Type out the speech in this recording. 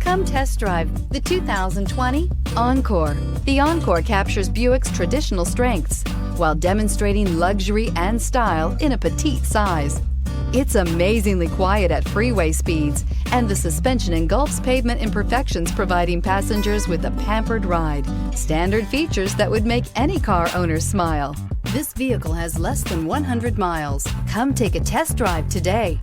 Come test drive the 2020 Encore. The Encore captures Buick's traditional strengths while demonstrating luxury and style in a petite size. It's amazingly quiet at freeway speeds, and the suspension engulfs pavement imperfections, providing passengers with a pampered ride. Standard features that would make any car owner smile. This vehicle has less than 100 miles. Come take a test drive today.